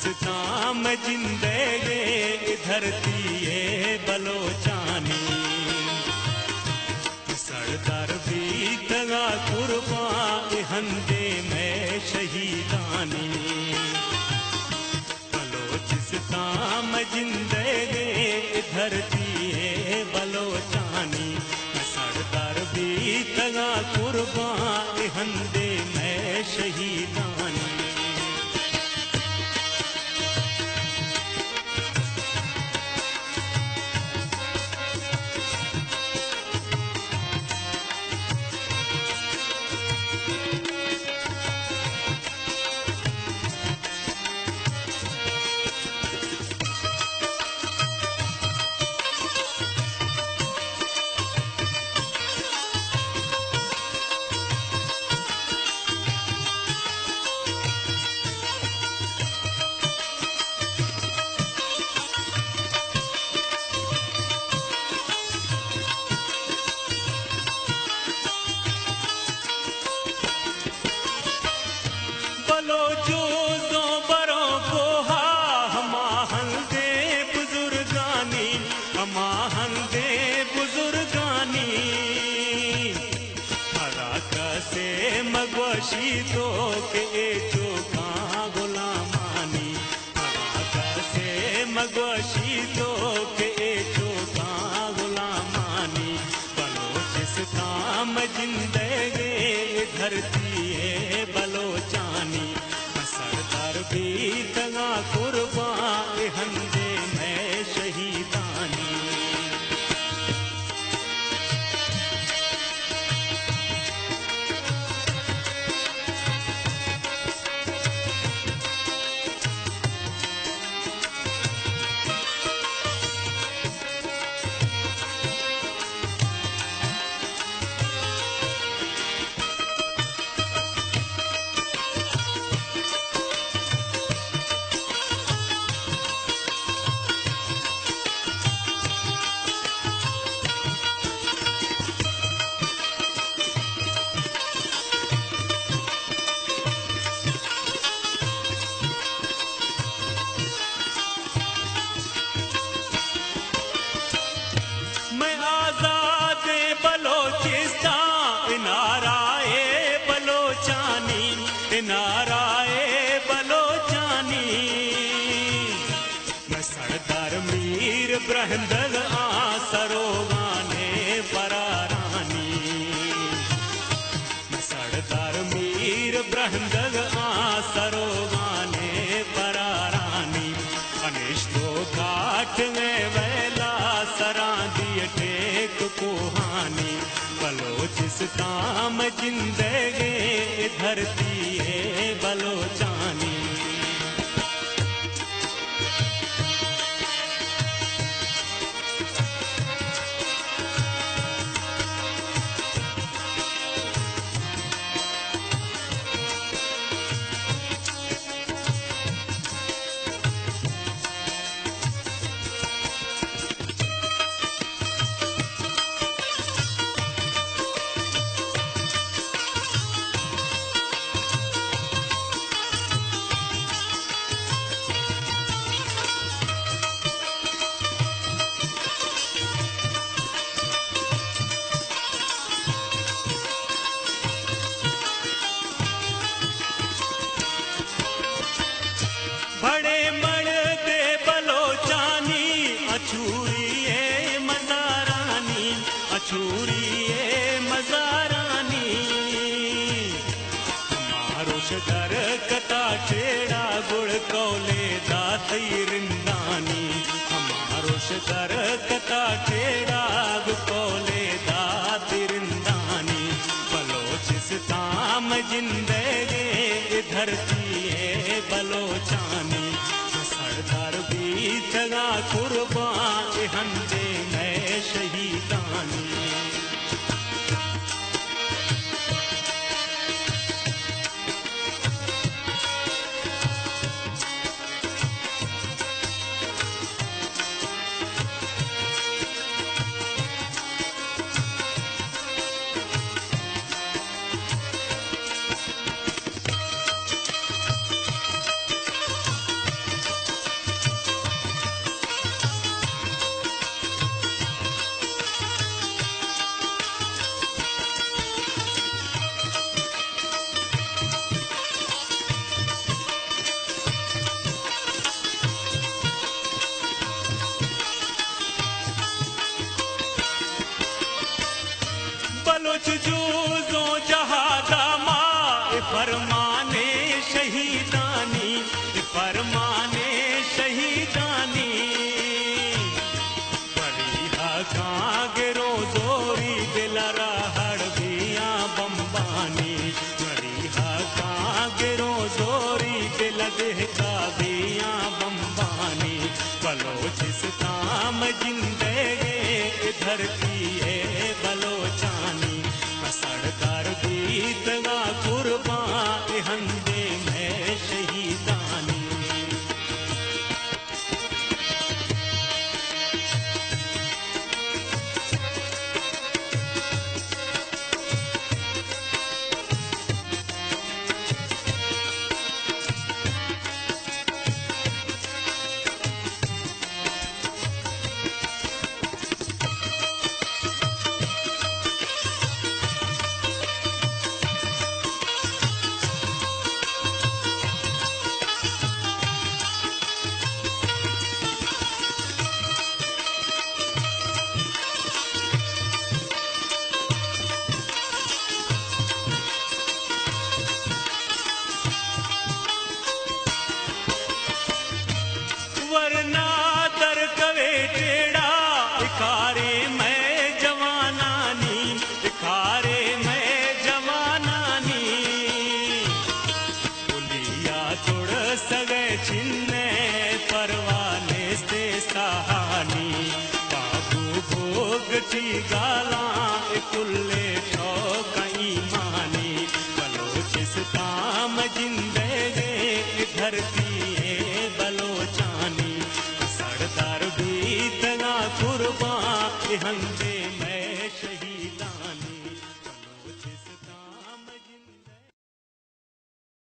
बलोचिस्तान में जिंदगी धरती है बलोचानी, सरदार भी तगा कुर्बान हंदे में शहीदानी। बलोचिस्तान में जिंदगी धरती है बलोचानी, सरदार भी तगा कुर्बान हंदे में शहीदानी। शीतो के चोखा गुलामानी, से मगवशीतो के चोखा गुलामानी। बलोचिस्तान में जिंदगी धरती है बलोचानी, सरदार भी तगा कुर्बान हंदे में शहीदानी। नाराए बलोचानी, मैं सरदार मीर ब्रहदल आसरोगाने परारानी। मैं सरदार मीर ब्रहदल आसरोगाने परारानी। अनिष्टो घाट में वेला सरा दिए टेक कुहानी। बलोचिस्तान में जिंदगी धरती है बलोचानी। बड़े मर्दे बलोचानी, अछूरिए मज़ारानी, अछूरिए मज़ारानी। हमारो शदर कता टेड़ा गुड़ कौले दातई रिंदानी। हमारो शदर कता टेड़ा गुड़ कौले दातई रिंदानी। बलोचिस्तान में जिंदगी धरती है बलोचानी। सरदार भी तगा कुर्बान हंदे में शहीदानी। फरमाने शहीदानी, फरमाने शहीदानी। परिहा कागरो जोरी दिलरा हड़बिया बम्बानी, परिहा कागरो जोरी दिल देगा बिया बम्बानी। बलोचिस्तान जिंदगी धरती है बलोचानी, सरदार बीतगा कुर्बान हंदे में शहीदानी। वरना दर कवे टेड़ा इखारे मैं जवानानी, इखारे मैं जवानानी। पुलिया तोड़ सगे छिन्ने परवाने से सहानी। बाबू भोग ची गाला कुल्ले कई मानी। बलोचिस्तान जिंदगी धरती बलोचानी, सरदार बीतना कुर्बान हंदे